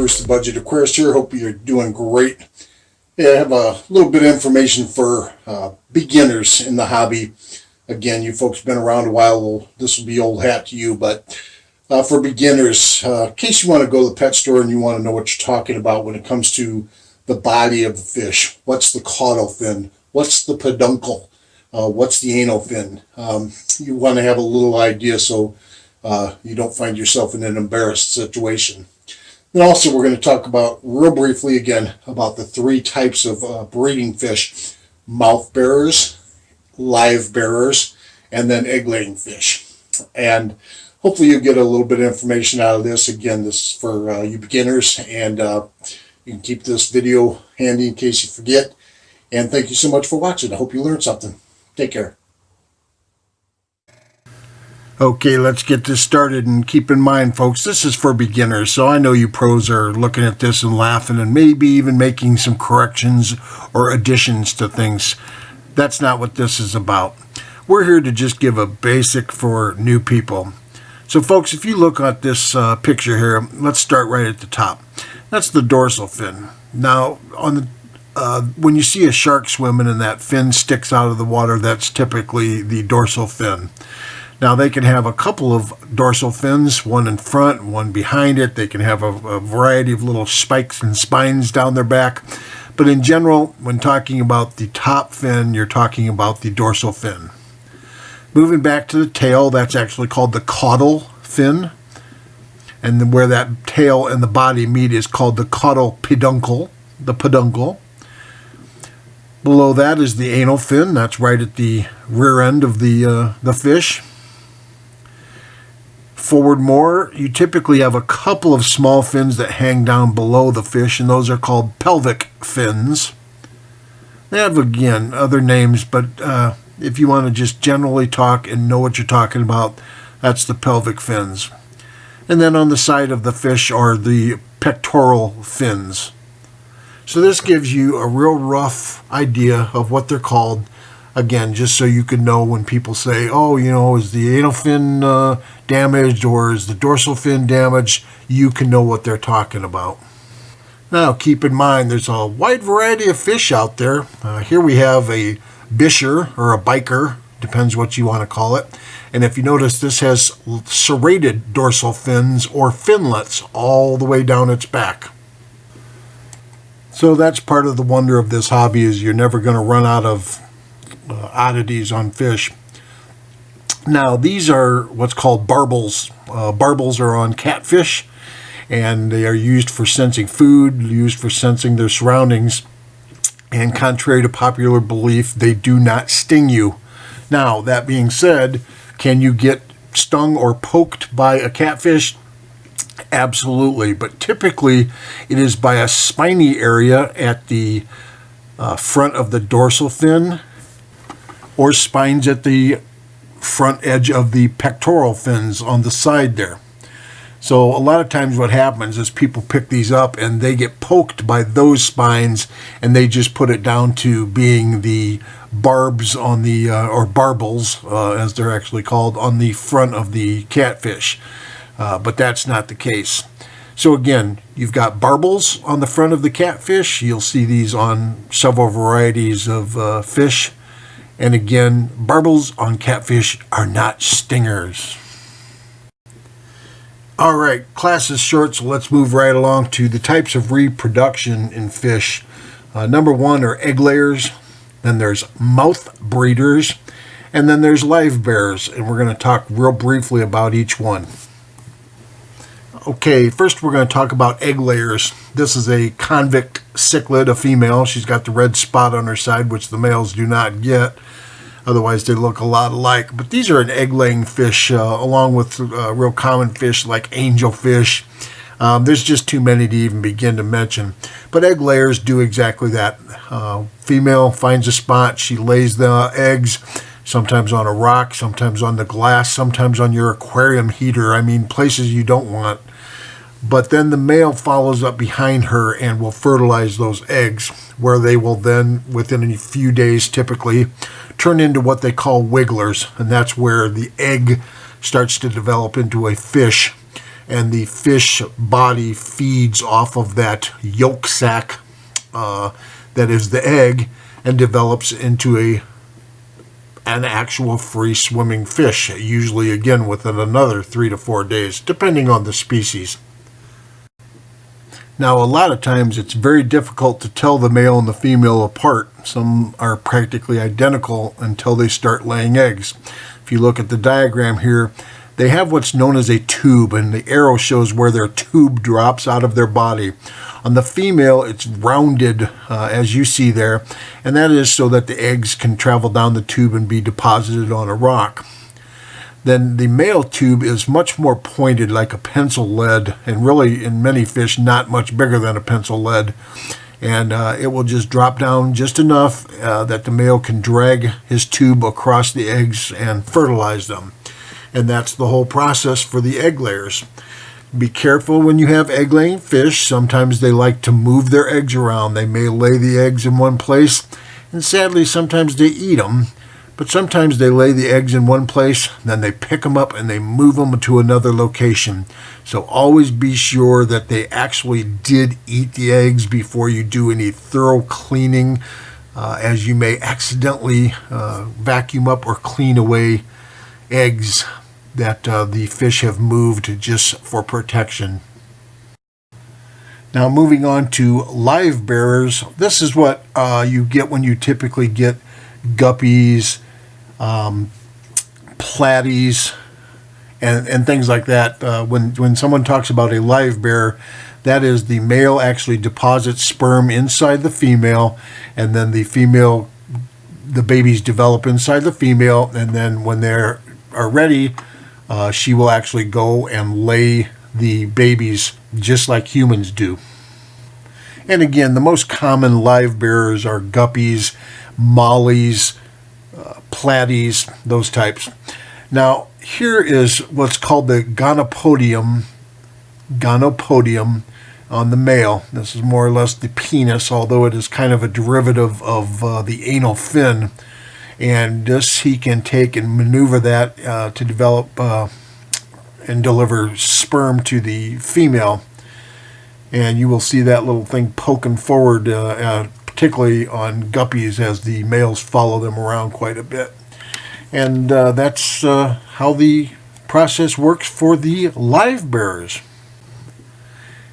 Bruce the Budget Aquarist here. Hope you're doing great. Yeah, I have a little bit of information for beginners in the hobby. Again, you folks been around a while, this will be old hat to you, but for beginners, in case you want to go to the pet store and you want to know what you're talking about when it comes to the body of the fish. What's the caudal fin? What's the peduncle? What's the anal fin? You want to have a little idea so you don't find yourself in an embarrassed situation. And also we're going to talk about, real briefly again, about the three types of breeding fish: mouth bearers, live bearers, and then egg-laying fish. And hopefully you get a little bit of information out of this. Again, this is for you beginners, and you can keep this video handy in case you forget. And thank you so much for watching. I hope you learned something. Take care. Okay, let's get this started, and keep in mind, folks, this is for beginners, so I know you pros are looking at this and laughing and maybe even making some corrections or additions to things. That's not what this is about. We're here to just give a basic for new people. So, folks, if you look at this picture here, let's start right at the top. That's the dorsal fin. Now, on the when you see a shark swimming and that fin sticks out of the water, that's typically the dorsal fin. Now, they can have a couple of dorsal fins, one in front, one behind it. They can have a variety of little spikes and spines down their back. But in general, when talking about the top fin, you're talking about the dorsal fin. Moving back to the tail, that's actually called the caudal fin. And then where that tail and the body meet is called the caudal peduncle, the peduncle. Below that is the anal fin. That's right at the rear end of the fish. Forward more, you typically have a couple of small fins that hang down below the fish, and those are called pelvic fins. They have, again, other names, but if you want to just generally talk and know what you're talking about, that's the pelvic fins. And then on the side of the fish are the pectoral fins. So this gives you a real rough idea of what they're called. Again, just so you can know when people say, oh, you know, is the anal fin damaged or is the dorsal fin damaged, you can know what they're talking about. Now, keep in mind, there's a wide variety of fish out there. Here we have a bisher or a biker, depends what you want to call it. And if you notice, this has serrated dorsal fins or finlets all the way down its back. So that's part of the wonder of this hobby, is you're never going to run out of oddities on fish. Now, these are what's called barbels. Barbels are on catfish, and they are used for sensing food, used for sensing their surroundings. And contrary to popular belief, they do not sting you. Now, that being said, can you get stung or poked by a catfish? Absolutely, but typically it is by a spiny area at the front of the dorsal fin, or spines at the front edge of the pectoral fins on the side there. So a lot of times what happens is people pick these up and they get poked by those spines, and they just put it down to being the barbs on the, or barbels, as they're actually called, on the front of the catfish. But that's not the case. So again, you've got barbels on the front of the catfish. You'll see these on several varieties of fish. And again, barbels on catfish are not stingers. Alright, class is short, so let's move right along to the types of reproduction in fish. Number one are egg layers, then there's mouth breeders, and then there's live bearers, and we're going to talk real briefly about each one. Okay, first we're going to talk about egg layers. This is a convict cichlid, a female. She's got the red spot on her side, which the males do not get. Otherwise, they look a lot alike. But these are an egg-laying fish, along with real common fish like angelfish. There's just too many to even begin to mention. But egg layers do exactly that. Female finds a spot. She lays the eggs, sometimes on a rock, sometimes on the glass, sometimes on your aquarium heater. I mean, places you don't want. But then the male follows up behind her and will fertilize those eggs, where they will then, within a few days typically, turn into what they call wigglers. And that's where the egg starts to develop into a fish. and the fish body feeds off of that yolk sac that is the egg, and develops into an actual free swimming fish, usually again within another 3 to 4 days, depending on the species. Now, a lot of times it's very difficult to tell the male and the female apart. Some are practically identical until they start laying eggs. If you look at the diagram here, they have what's known as a tube, and the arrow shows where their tube drops out of their body. On the female, it's rounded, as you see there, and that is so that the eggs can travel down the tube and be deposited on a rock. Then the male tube is much more pointed, like a pencil lead, and really in many fish not much bigger than a pencil lead. And it will just drop down just enough that the male can drag his tube across the eggs and fertilize them. And that's the whole process for the egg layers. Be careful when you have egg-laying fish. Sometimes they like to move their eggs around. They may lay the eggs in one place, and sadly sometimes they eat them. But sometimes they lay the eggs in one place, then they pick them up and they move them to another location. So always be sure that they actually did eat the eggs before you do any thorough cleaning, as you may accidentally vacuum up or clean away eggs that the fish have moved just for protection. Now, moving on to live bearers, this is what you get when you typically get guppies, platies, and things like that. When someone talks about a live bearer, that is the male actually deposits sperm inside the female, and then the babies develop inside the female, and then when they are ready, she will actually go and lay the babies just like humans do. And again, the most common live bearers are guppies, mollies, platies, those types. Now, here is what's called the Gonopodium on the male. This is more or less the penis, although it is kind of a derivative of the anal fin. And this, he can take and maneuver that to develop and deliver sperm to the female. And you will see that little thing poking forward, particularly on guppies, as the males follow them around quite a bit. And that's how the process works for the live bearers.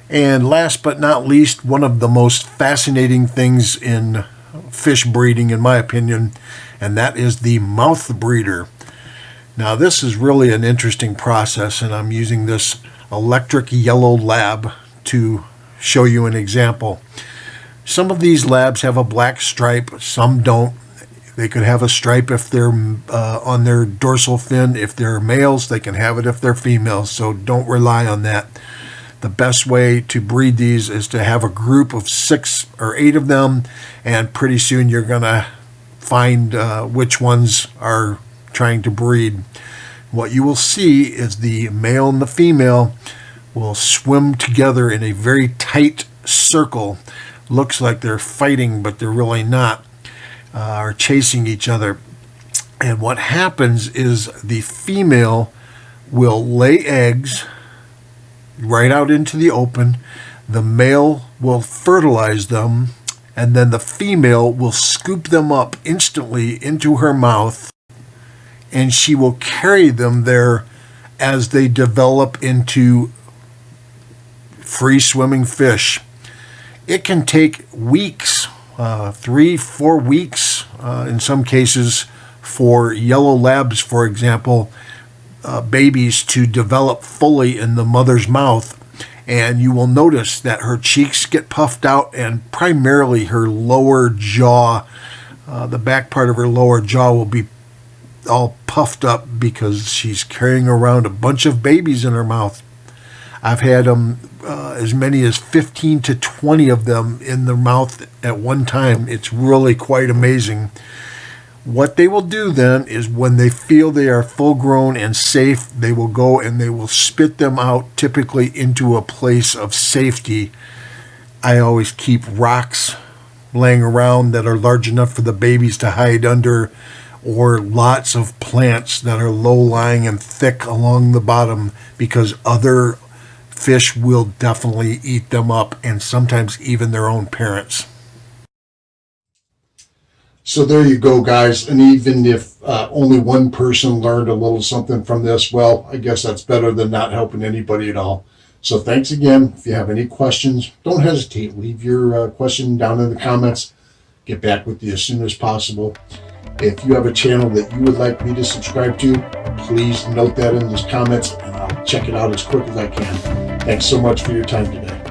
And last but not least, one of the most fascinating things in fish breeding, in my opinion, and that is the mouth breeder. Now, this is really an interesting process, and I'm using this electric yellow lab to show you an example. Some of these labs have a black stripe, some don't. They could have a stripe if they're on their dorsal fin. If they're males, they can have it if they're females, so don't rely on that. The best way to breed these is to have a group of 6 or 8 of them, and pretty soon you're going to find which ones are trying to breed. What you will see is the male and the female will swim together in a very tight circle. Looks like they're fighting, but they're really not, or chasing each other. And what happens is the female will lay eggs right out into the open. The male will fertilize them, and then the female will scoop them up instantly into her mouth, and she will carry them there as they develop into free swimming fish. It can take weeks, 3-4 weeks in some cases, for yellow labs, for example, babies to develop fully in the mother's mouth. And you will notice that her cheeks get puffed out, and primarily her lower jaw, the back part of her lower jaw will be all puffed up because she's carrying around a bunch of babies in her mouth. I've had as many as 15 to 20 of them in their mouth at one time. It's really quite amazing. What they will do then is, when they feel they are full grown and safe, they will go and they will spit them out, typically into a place of safety. I always keep rocks laying around that are large enough for the babies to hide under, or lots of plants that are low-lying and thick along the bottom, because other fish will definitely eat them up, and sometimes even their own parents. So there you go, guys. And even if only one person learned a little something from this, well, I guess that's better than not helping anybody at all. So thanks again. If you have any questions, don't hesitate. Leave your question down in the comments. Get back with you as soon as possible. If you have a channel that you would like me to subscribe to, please note that in the comments, and I'll check it out as quick as I can. Thanks so much for your time today.